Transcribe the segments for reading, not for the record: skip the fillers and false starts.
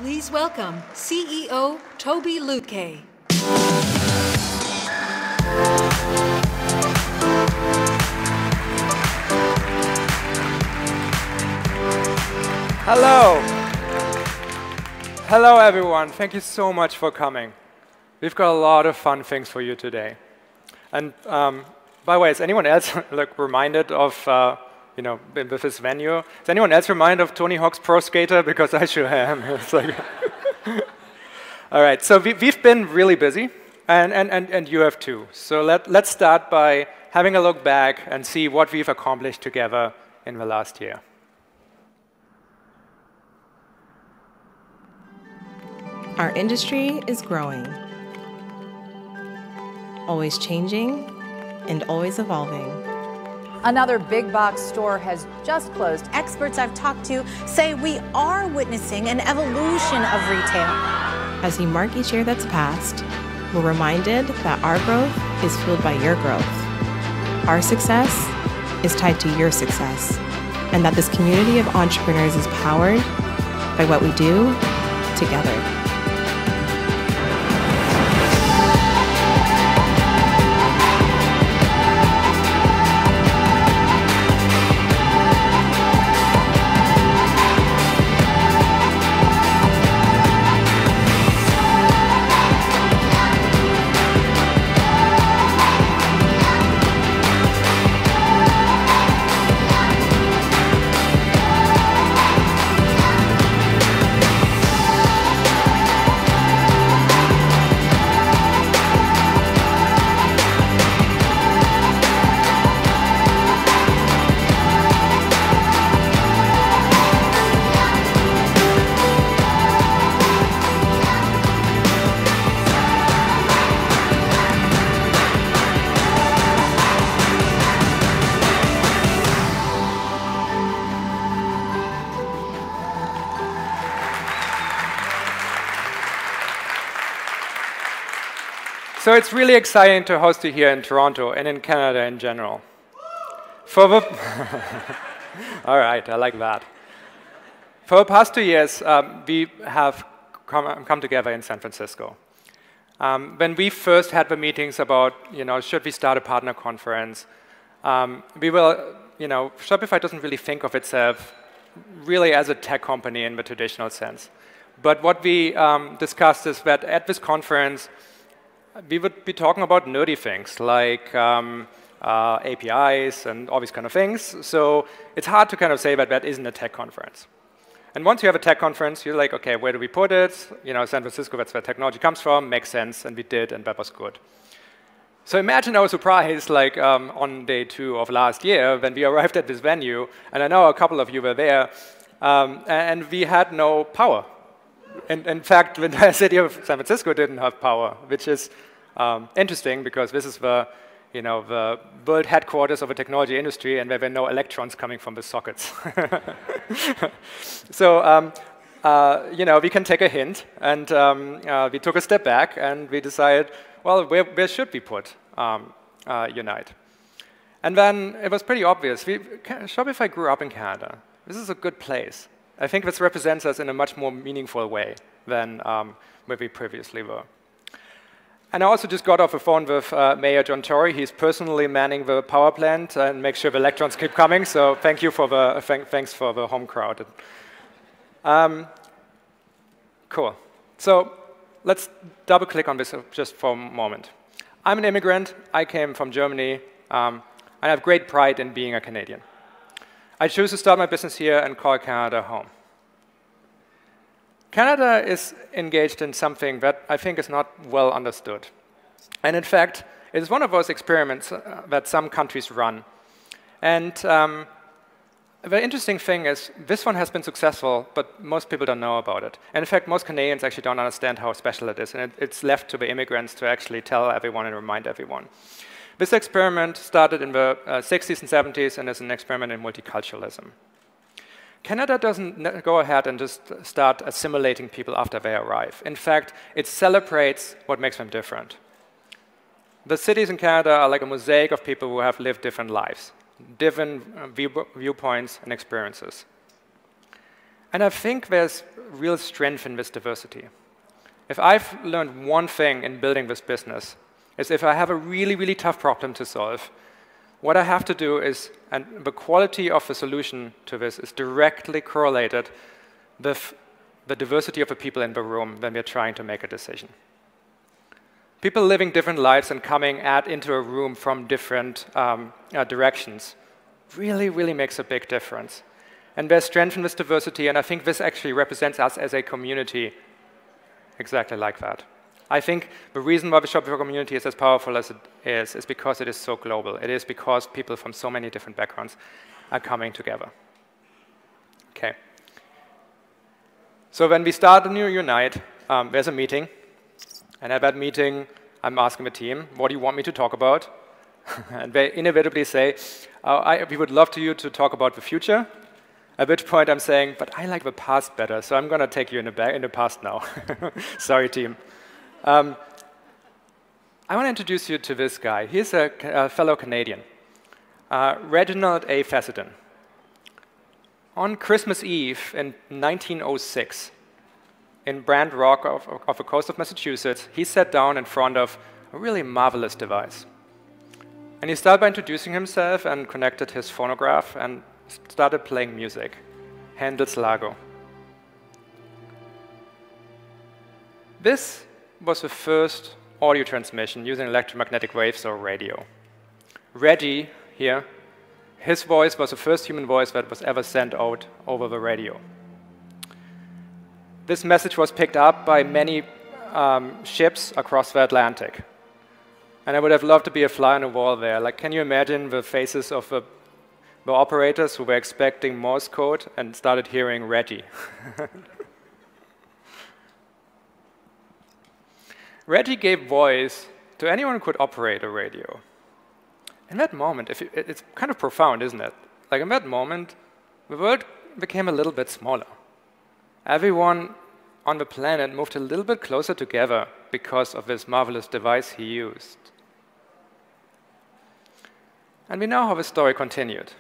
Please welcome CEO Tobi Lütke. Hello. Hello, everyone. Thank you so much for coming. We've got a lot of fun things for you today. And by the way, is anyone else reminded of, with this venue? Is anyone else reminded of Tony Hawk's Pro Skater? Because I sure am. It's like all right, so we've been really busy, and you have too. So let's start by having a look back and see what we've accomplished together in the last year. Our industry is growing, always changing and always evolving. Another big box store has just closed. Experts I've talked to say we are witnessing an evolution of retail. As we mark each year that's passed, we're reminded that our growth is fueled by your growth. Our success is tied to your success, and that this community of entrepreneurs is powered by what we do together. So it's really exciting to host you here in Toronto and in Canada in general. All right, I like that. For the past 2 years, we have come together in San Francisco. When we first had the meetings about, should we start a partner conference, Shopify doesn't really think of itself really as a tech company in the traditional sense. But what we discussed is that at this conference, we would be talking about nerdy things like APIs and all these kind of things. So it's hard to kind of say that that isn't a tech conference. And once you have a tech conference, you're like, OK, where do we put it? San Francisco, that's where technology comes from. Makes sense. And we did, and that was good. So imagine our surprise on day 2 of last year when we arrived at this venue. And I know a couple of you were there. And we had no power. In fact, the entire city of San Francisco didn't have power, which is interesting because this is the world headquarters of the technology industry, and there were no electrons coming from the sockets. So we can take a hint, and we took a step back, and we decided, well, where should we put Unite? And then it was pretty obvious. Shopify grew up in Canada. This is a good place. I think this represents us in a much more meaningful way than where we previously were. And I also just got off the phone with Mayor John Tory. He's personally manning the power plant and make sure the electrons keep coming. So thank you for thanks for the home crowd. Cool. So let's double click on this just for a moment. I'm an immigrant. I came from Germany. And I have great pride in being a Canadian. I choose to start my business here and call Canada home. Canada is engaged in something that I think is not well understood. And in fact, it is one of those experiments that some countries run. And the interesting thing is this one has been successful, but most people don't know about it. And in fact, most Canadians actually don't understand how special it is. And it's left to the immigrants to actually tell everyone and remind everyone. This experiment started in the 60s and 70s and is an experiment in multiculturalism. Canada doesn't go ahead and just start assimilating people after they arrive. In fact, it celebrates what makes them different. The cities in Canada are like a mosaic of people who have lived different lives, different viewpoints and experiences. And I think there's real strength in this diversity. If I've learned one thing in building this business, is if I have a really, really tough problem to solve, what I have to do is, and the quality of the solution to this is directly correlated with the diversity of the people in the room when we're trying to make a decision. People living different lives and coming into a room from different directions really, really makes a big difference. And there's strength in this diversity, and I think this actually represents us as a community exactly like that. I think the reason why the Shopify community is as powerful as it is because it is so global. It is because people from so many different backgrounds are coming together. Okay. So when we start a new Unite, there's a meeting. And at that meeting, I'm asking the team, what do you want me to talk about? And they inevitably say, we would love you to talk about the future. At which point I'm saying, but I like the past better, so I'm going to take you in the past now. Sorry, team. I want to introduce you to this guy. He's a fellow Canadian, Reginald A. Fessenden. On Christmas Eve in 1906, in Brant Rock off the coast of Massachusetts, he sat down in front of a really marvelous device. And he started by introducing himself and connected his phonograph and started playing music, Handel's Lago. This was the first audio transmission using electromagnetic waves or radio. Reggie here, his voice was the first human voice that was ever sent out over the radio. This message was picked up by many ships across the Atlantic. And I would have loved to be a fly on the wall there. Like, can you imagine the faces of the operators who were expecting Morse code and started hearing Reggie? Reggie gave voice to anyone who could operate a radio. In that moment, it's kind of profound, isn't it? Like, in that moment, the world became a little bit smaller. Everyone on the planet moved a little bit closer together because of this marvelous device he used. And we know how the story continued.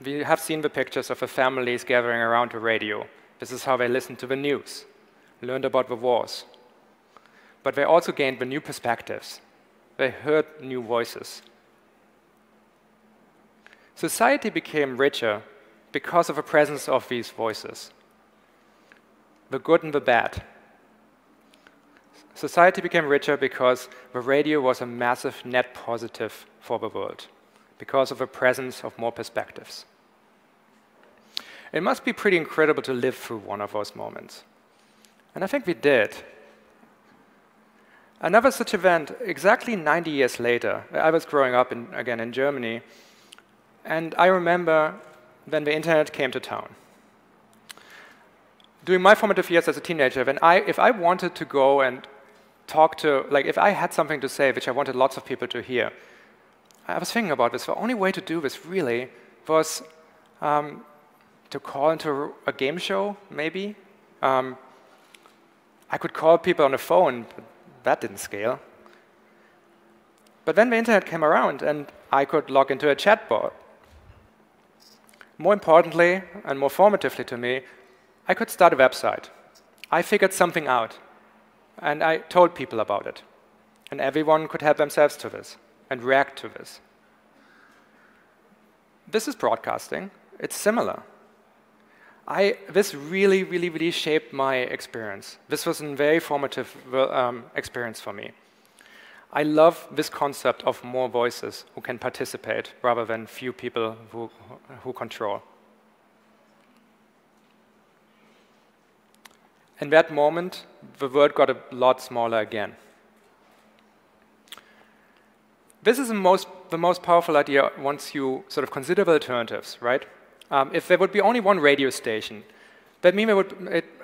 We have seen the pictures of the families gathering around the radio. This is how they listened to the news, learned about the wars. But they also gained the new perspectives. They heard new voices. Society became richer because of the presence of these voices, the good and the bad. Society became richer because the radio was a massive net positive for the world, because of the presence of more perspectives. It must be pretty incredible to live through one of those moments. And I think we did. Another such event, exactly 90 years later, I was growing up again in Germany, and I remember when the internet came to town. During my formative years as a teenager, if I wanted to go and talk to, like if I had something to say which I wanted lots of people to hear, I was thinking about this. The only way to do this really was to call into a game show, maybe. I could call people on the phone, but that didn't scale. But then the internet came around, and I could log into a chatbot. More importantly, and more formatively to me, I could start a website. I figured something out, and I told people about it. And everyone could help themselves to this and react to this. This is broadcasting. It's similar. This really, really, really shaped my experience. This was a very formative experience for me. I love this concept of more voices who can participate rather than few people who control. In that moment, the world got a lot smaller again. This is the most powerful idea once you sort of consider the alternatives, right? If there would be only one radio station, that means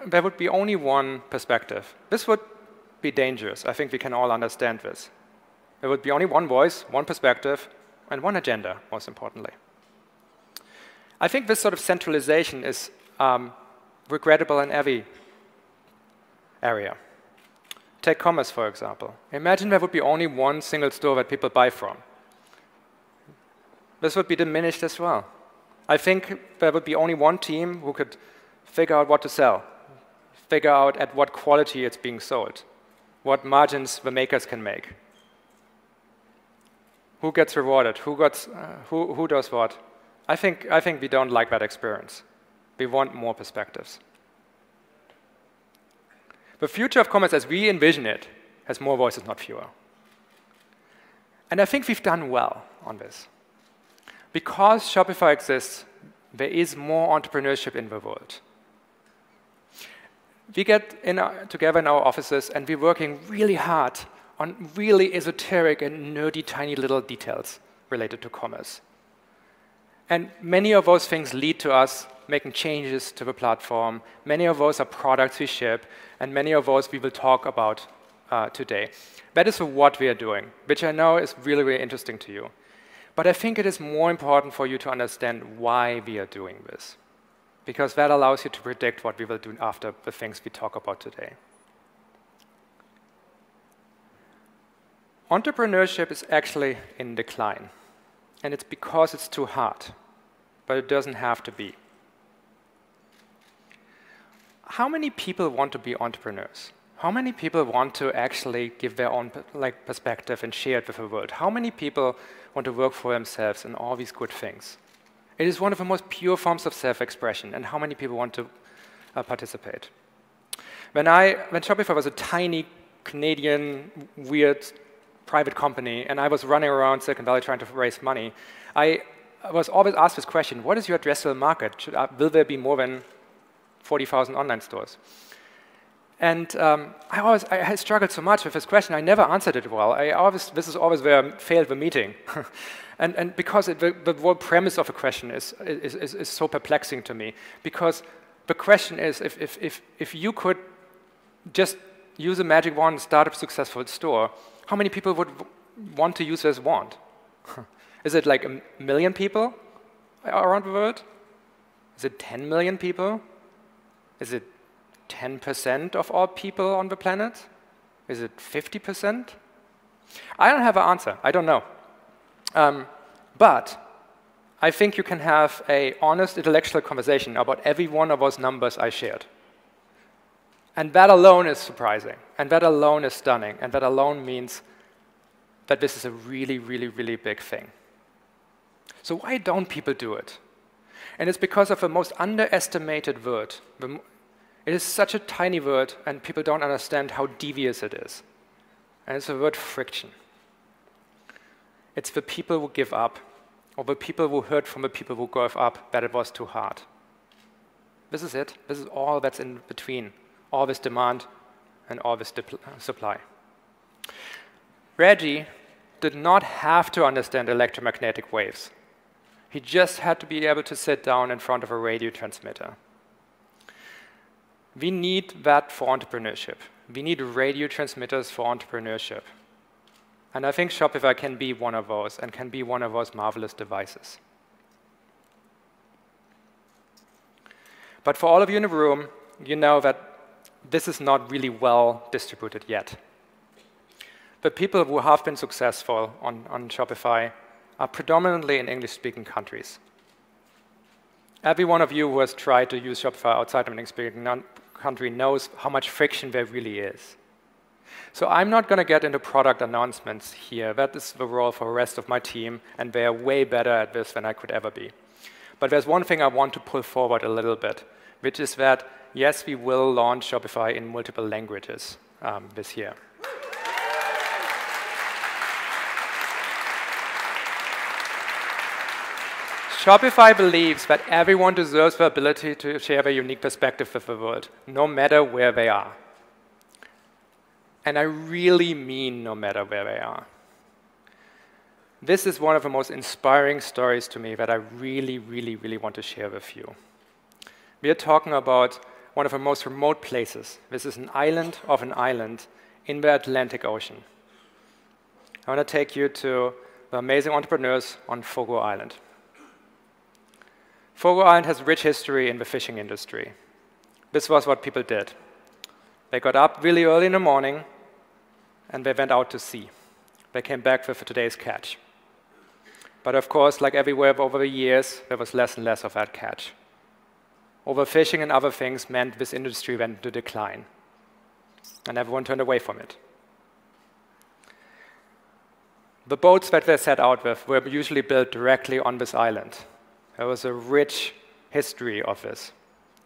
there would be only one perspective. This would be dangerous. I think we can all understand this. There would be only one voice, one perspective, and one agenda, most importantly. I think this sort of centralization is regrettable in every area. Take commerce, for example. Imagine there would be only one single store that people buy from. This would be diminished as well. I think there would be only one team who could figure out what to sell, figure out at what quality it's being sold, what margins the makers can make. Who gets rewarded? Who does what? I think we don't like that experience. We want more perspectives. The future of commerce as we envision it has more voices, not fewer. And I think we've done well on this. Because Shopify exists, there is more entrepreneurship in the world. We get together in our offices and we're working really hard on really esoteric and nerdy tiny little details related to commerce. And many of those things lead to us making changes to the platform. Many of those are products we ship, and many of those we will talk about today. That is what we are doing, which I know is really, really interesting to you. But I think it is more important for you to understand why we are doing this, because that allows you to predict what we will do after the things we talk about today. Entrepreneurship is actually in decline, and it's because it's too hard, but it doesn't have to be. How many people want to be entrepreneurs? How many people want to actually give their own perspective and share it with the world? How many people want to work for themselves and all these good things? It is one of the most pure forms of self-expression, and how many people want to participate? When Shopify was a tiny Canadian, weird private company, and I was running around Silicon Valley trying to raise money, I was always asked this question: what is your addressable market? Will there be more than 40,000 online stores? And I struggled so much with this question. I never answered it well. This is always where I failed the meeting. and because the whole premise of a question is so perplexing to me. Because the question is, if you could just use a magic wand and start a successful store, how many people would want to use this wand? Is it like 1 million people around the world? Is it 10 million people? Is it 10% of all people on the planet? Is it 50%? I don't have an answer. I don't know. But I think you can have an honest intellectual conversation about every one of those numbers I shared. And that alone is surprising. And that alone is stunning. And that alone means that this is a really, really, really big thing. So why don't people do it? And it's because of the most underestimated word. It is such a tiny word, and people don't understand how devious it is. And it's the word friction. It's the people who give up, or the people who heard from the people who gave up that it was too hard. This is it. This is all that's in between, all this demand and all this supply. Reggie did not have to understand electromagnetic waves. He just had to be able to sit down in front of a radio transmitter. We need that for entrepreneurship. We need radio transmitters for entrepreneurship. And I think Shopify can be one of those, and can be one of those marvelous devices. But for all of you in the room, you know that this is not really well distributed yet. The people who have been successful on Shopify are predominantly in English-speaking countries. Every one of you who has tried to use Shopify outside of an English-speaking country knows how much friction there really is. So I'm not going to get into product announcements here. That is the role for the rest of my team, and they are way better at this than I could ever be. But there's one thing I want to pull forward a little bit, which is that, yes, we will launch Shopify in multiple languages this year. Shopify believes that everyone deserves the ability to share their unique perspective with the world, no matter where they are. And I really mean no matter where they are. This is one of the most inspiring stories to me that I really, really, really want to share with you. We are talking about one of the most remote places. This is an island of an island in the Atlantic Ocean. I want to take you to the amazing entrepreneurs on Fogo Island. Fogo Island has rich history in the fishing industry. This was what people did. They got up really early in the morning, and they went out to sea. They came back with today's catch. But of course, like everywhere over the years, there was less and less of that catch. Overfishing and other things meant this industry went into decline, and everyone turned away from it. The boats that they set out with were usually built directly on this island. There was a rich history of this.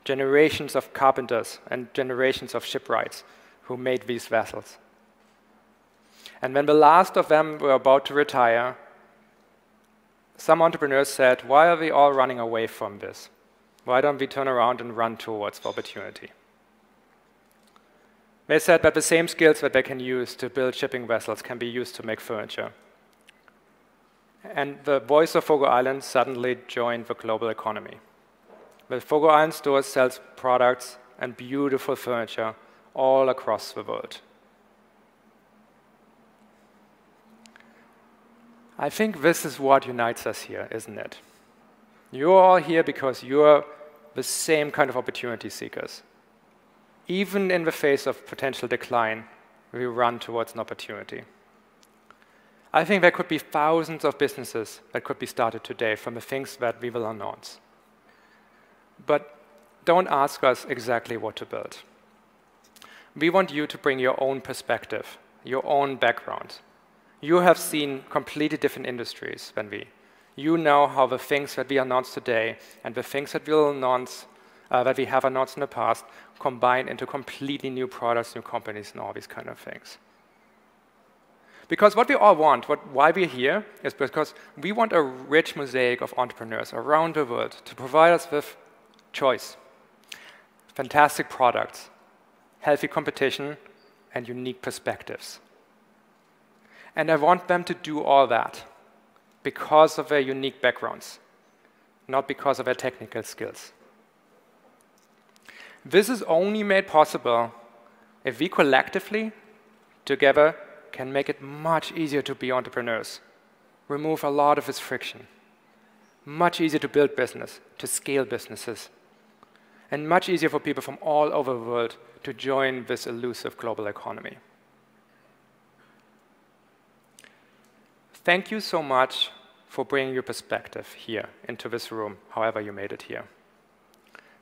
Generations of carpenters and generations of shipwrights who made these vessels. And when the last of them were about to retire, some entrepreneurs said, why are we all running away from this? Why don't we turn around and run towards the opportunity? They said that the same skills that they can use to build shipping vessels can be used to make furniture. And the voice of Fogo Island suddenly joined the global economy. The Fogo Island store sells products and beautiful furniture all across the world. I think this is what unites us here, isn't it? You're all here because you're the same kind of opportunity seekers. Even in the face of potential decline, we run towards an opportunity. I think there could be thousands of businesses that could be started today from the things that we will announce. But don't ask us exactly what to build. We want you to bring your own perspective, your own background. You have seen completely different industries than we. You know how the things that we announce today and the things that we'll announce, that we have announced in the past, combine into completely new products, new companies, and all these kind of things. Because what we all want, why we're here, is because we want a rich mosaic of entrepreneurs around the world to provide us with choice, fantastic products, healthy competition, and unique perspectives. And I want them to do all that because of their unique backgrounds, not because of their technical skills. This is only made possible if we collectively, together, can make it much easier to be entrepreneurs, remove a lot of this friction, much easier to build business, to scale businesses, and much easier for people from all over the world to join this elusive global economy. Thank you so much for bringing your perspective here into this room, however you made it here.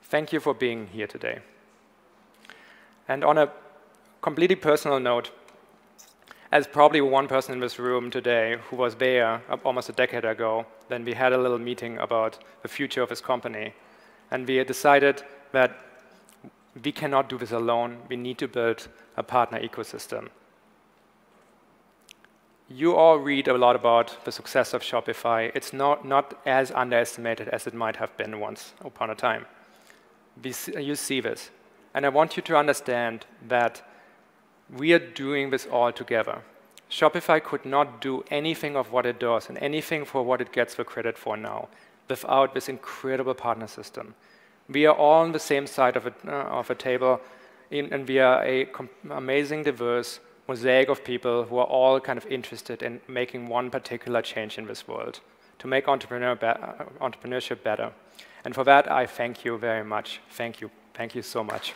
Thank you for being here today. And on a completely personal note, as probably one person in this room today who was there almost a decade ago, then we had a little meeting about the future of this company. And we had decided that we cannot do this alone. We need to build a partner ecosystem. You all read a lot about the success of Shopify. It's not as underestimated as it might have been once upon a time. You see this. And I want you to understand that we are doing this all together. Shopify could not do anything of what it does and anything for what it gets the credit for now without this incredible partner system. We are all on the same side of a table, and we are an amazing, diverse mosaic of people who are all kind of interested in making one particular change in this world to make entrepreneurship better. And for that, I thank you very much. Thank you. Thank you so much.